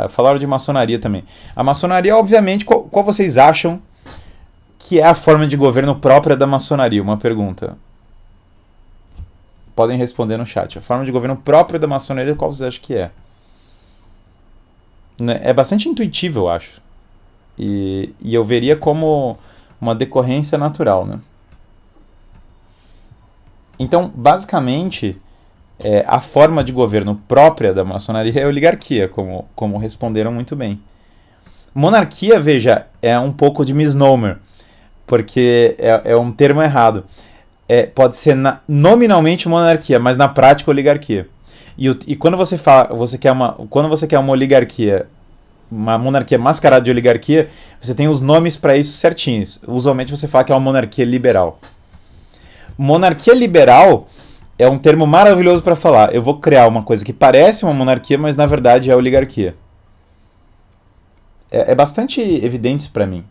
Falaram de maçonaria também. A maçonaria, obviamente, qual vocês acham que é a forma de governo própria da maçonaria? Uma pergunta. Podem responder no chat. A forma de governo própria da maçonaria, qual vocês acham que é? É bastante intuitivo, eu acho. E eu veria como uma decorrência natural, né? Então, basicamente, a forma de governo própria da maçonaria é a oligarquia, como responderam muito bem. Monarquia, veja, é um pouco de misnomer, porque é um termo errado. Pode ser nominalmente monarquia, mas na prática oligarquia. E quando você fala, quando você quer uma oligarquia, uma monarquia mascarada de oligarquia, você tem os nomes para isso certinhos. Usualmente você fala que é uma monarquia liberal. Monarquia liberal é um termo maravilhoso para falar. Eu vou criar uma coisa que parece uma monarquia, mas na verdade é oligarquia. É bastante evidente para mim.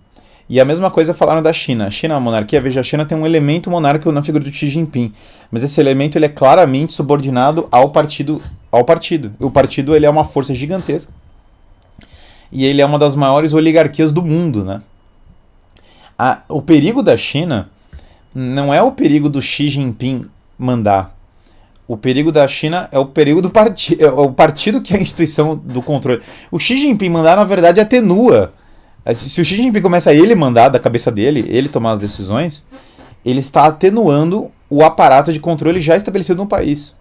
E a mesma coisa falaram da China. A China é uma monarquia. Veja, a China tem um elemento monárquico na figura do Xi Jinping. Mas esse elemento ele é claramente subordinado ao partido. O partido ele é uma força gigantesca. E ele é uma das maiores oligarquias do mundo, né? O perigo da China não é o perigo do Xi Jinping mandar. O perigo da China é o perigo do partido. É o partido que é a instituição do controle. O Xi Jinping mandar, na verdade, atenua. Se o Xi Jinping começa a ele mandar da cabeça dele, ele tomar as decisões, ele está atenuando o aparato de controle já estabelecido no país.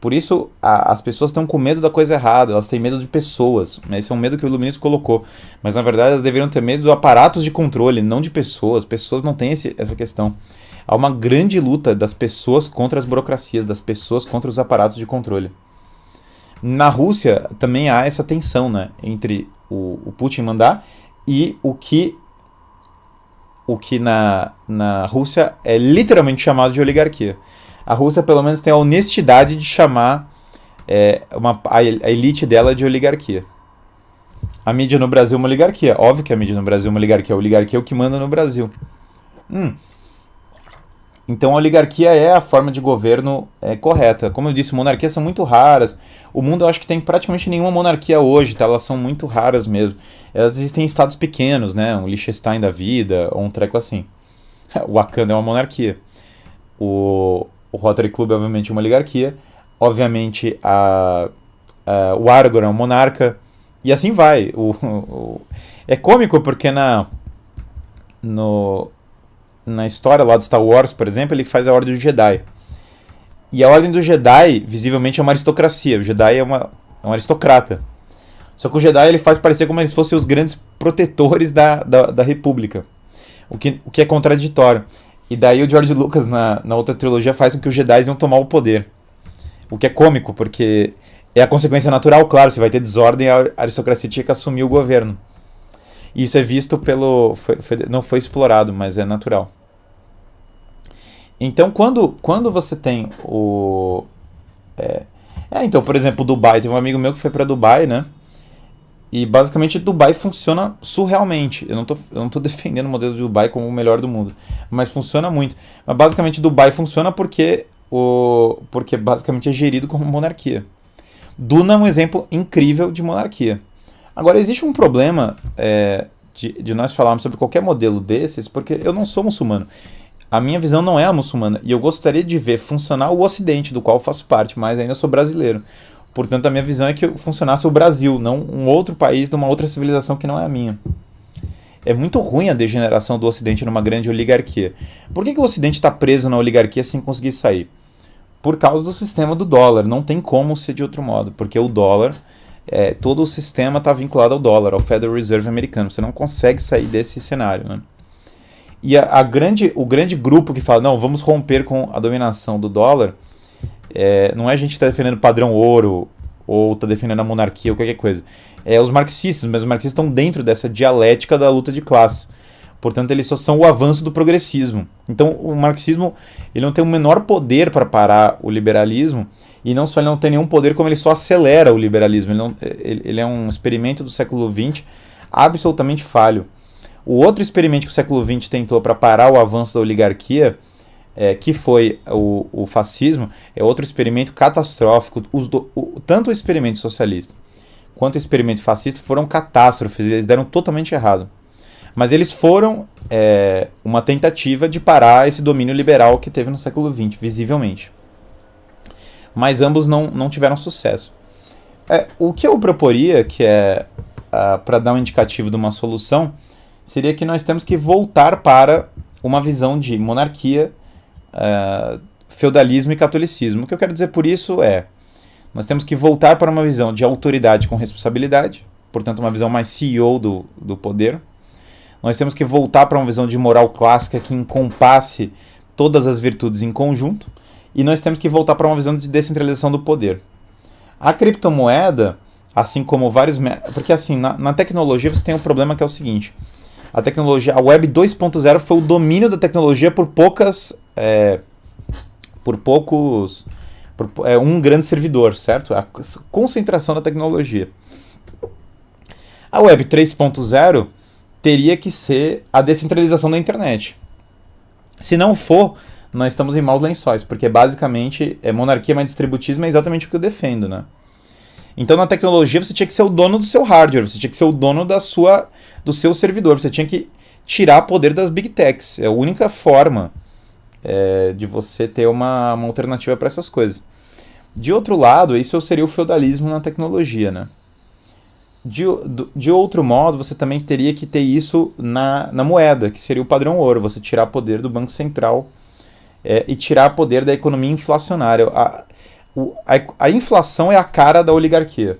Por isso, as pessoas estão com medo da coisa errada, elas têm medo de pessoas. Esse é um medo que o Iluministo colocou. Mas, na verdade, elas deveriam ter medo dos aparatos de controle, não de pessoas. Pessoas não têm essa questão. Há uma grande luta das pessoas contra as burocracias, das pessoas contra os aparatos de controle. Na Rússia, também há essa tensão, né, entre o Putin mandar e o que na Rússia é literalmente chamado de oligarquia. A Rússia, pelo menos, tem a honestidade de chamar a elite dela de oligarquia. A mídia no Brasil é uma oligarquia. Óbvio que a mídia no Brasil é uma oligarquia. A oligarquia é o que manda no Brasil. Então a oligarquia é a forma de governo correta. Como eu disse, monarquias são muito raras. O mundo eu acho que tem praticamente nenhuma monarquia hoje, tá? Elas são muito raras mesmo. Elas existem em estados pequenos, né? Um Liechtenstein da vida, ou um treco assim. O Wakanda é uma monarquia. O Rotary Club, obviamente, é uma oligarquia. Obviamente, o Aragorn é um monarca. E assim vai. É cômico porque na história lá do Star Wars, por exemplo, ele faz a Ordem do Jedi. E a Ordem do Jedi, visivelmente, é uma aristocracia. O Jedi é um aristocrata. Só que o Jedi ele faz parecer como se fossem os grandes protetores da República. O que é contraditório. E daí o George Lucas, na outra trilogia, faz com que os Jedi iam tomar o poder. O que é cômico, porque é a consequência natural, claro. Se vai ter desordem, a aristocracia tinha que assumir o governo. E isso é visto não foi explorado, mas é natural. Então, quando você tem então, por exemplo, Dubai. Tem um amigo meu que foi para Dubai, né? E basicamente Dubai funciona surrealmente. Eu não tô defendendo o modelo de Dubai como o melhor do mundo, mas funciona muito. Mas basicamente Dubai funciona porque basicamente é gerido como monarquia. Duna é um exemplo incrível de monarquia. Agora, existe um problema de nós falarmos sobre qualquer modelo desses, porque eu não sou muçulmano. A minha visão não é a muçulmana, e eu gostaria de ver funcionar o Ocidente, do qual eu faço parte, mas ainda sou brasileiro. Portanto, a minha visão é que funcionasse o Brasil, não um outro país de uma outra civilização que não é a minha. É muito ruim a degeneração do Ocidente numa grande oligarquia. Por que o Ocidente está preso na oligarquia sem conseguir sair? Por causa do sistema do dólar. Não tem como ser de outro modo, porque o dólar, todo o sistema está vinculado ao dólar, ao Federal Reserve americano. Você não consegue sair desse cenário, né? E o grande grupo que fala, não, vamos romper com a dominação do dólar, não é a gente que está defendendo o padrão ouro, ou está defendendo a monarquia, ou qualquer coisa. É os marxistas, mas os marxistas estão dentro dessa dialética da luta de classe. Portanto, eles só são o avanço do progressismo. Então, o marxismo ele não tem o menor poder para parar o liberalismo, e não só ele não tem nenhum poder, como ele só acelera o liberalismo. Ele é um experimento do século XX absolutamente falho. O outro experimento que o século XX tentou para parar o avanço da oligarquia, que foi o fascismo, é outro experimento catastrófico. Tanto o experimento socialista quanto o experimento fascista foram catástrofes, eles deram totalmente errado. Mas eles foram uma tentativa de parar esse domínio liberal que teve no século XX, visivelmente. Mas ambos não tiveram sucesso. O que eu proporia, que para dar um indicativo de uma solução, seria que nós temos que voltar para uma visão de monarquia, feudalismo e catolicismo. O que eu quero dizer por isso nós temos que voltar para uma visão de autoridade com responsabilidade, portanto uma visão mais CEO do poder. Nós temos que voltar para uma visão de moral clássica que encompasse todas as virtudes em conjunto, e nós temos que voltar para uma visão de descentralização do poder. A criptomoeda, assim como vários... Porque assim, na tecnologia você tem um problema que é o seguinte: a Web 2.0 foi o domínio da tecnologia por um grande servidor, certo? A concentração da tecnologia. A Web 3.0 teria que ser a descentralização da internet. Se não for, nós estamos em maus lençóis, porque basicamente monarquia mais distributismo é exatamente o que eu defendo, né? Então na tecnologia você tinha que ser o dono do seu hardware, você tinha que ser o dono do seu servidor, você tinha que tirar poder das big techs. É a única forma de você ter uma alternativa para essas coisas. De outro lado, isso seria o feudalismo na tecnologia, né? De outro modo, você também teria que ter isso na moeda, que seria o padrão ouro, você tirar poder do Banco Central e tirar poder da economia inflacionária. A inflação é a cara da oligarquia.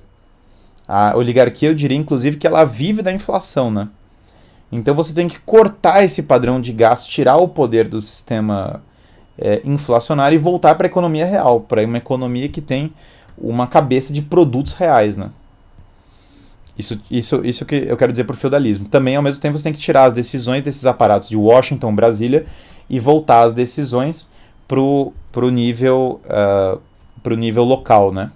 A oligarquia, eu diria, inclusive, que ela vive da inflação, né? Então você tem que cortar esse padrão de gasto, tirar o poder do sistema inflacionário e voltar para a economia real, para uma economia que tem uma cabeça de produtos reais, né? Isso que eu quero dizer por feudalismo. Também, ao mesmo tempo, você tem que tirar as decisões desses aparatos de Washington, Brasília, e voltar as decisões pro nível local, né?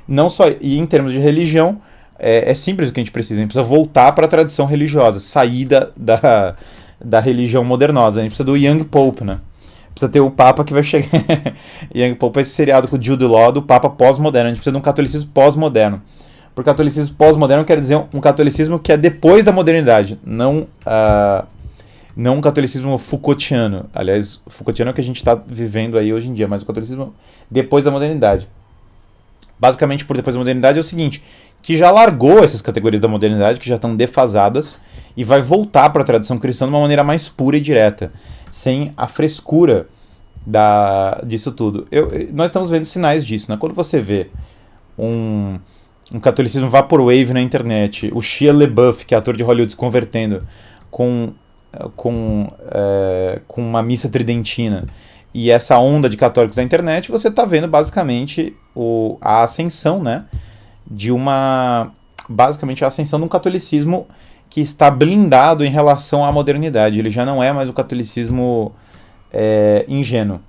Não só, e em termos de religião, é simples o que a gente precisa voltar para a tradição religiosa, sair da religião modernosa. A gente precisa do Young Pope, né? Precisa ter o Papa que vai chegar. Young Pope é esse seriado com o Jude Law do Papa pós-moderno. A gente precisa de um catolicismo pós-moderno. Por catolicismo pós-moderno quer dizer um catolicismo que é depois da modernidade, não um catolicismo Foucaultiano. Aliás, o Foucaultiano é o que a gente está vivendo aí hoje em dia, mas o catolicismo depois da modernidade. Basicamente, por depois da modernidade é o seguinte, que já largou essas categorias da modernidade, que já estão defasadas, e vai voltar para a tradição cristã de uma maneira mais pura e direta, sem a frescura disso tudo. Nós estamos vendo sinais disso, né? Quando você vê um catolicismo vaporwave na internet, o Shia LaBeouf, que é ator de Hollywood, se convertendo com uma missa tridentina, e essa onda de católicos na internet, você está vendo basicamente a ascensão, né, basicamente a ascensão de um catolicismo que está blindado em relação à modernidade. Ele já não é mais o catolicismo ingênuo.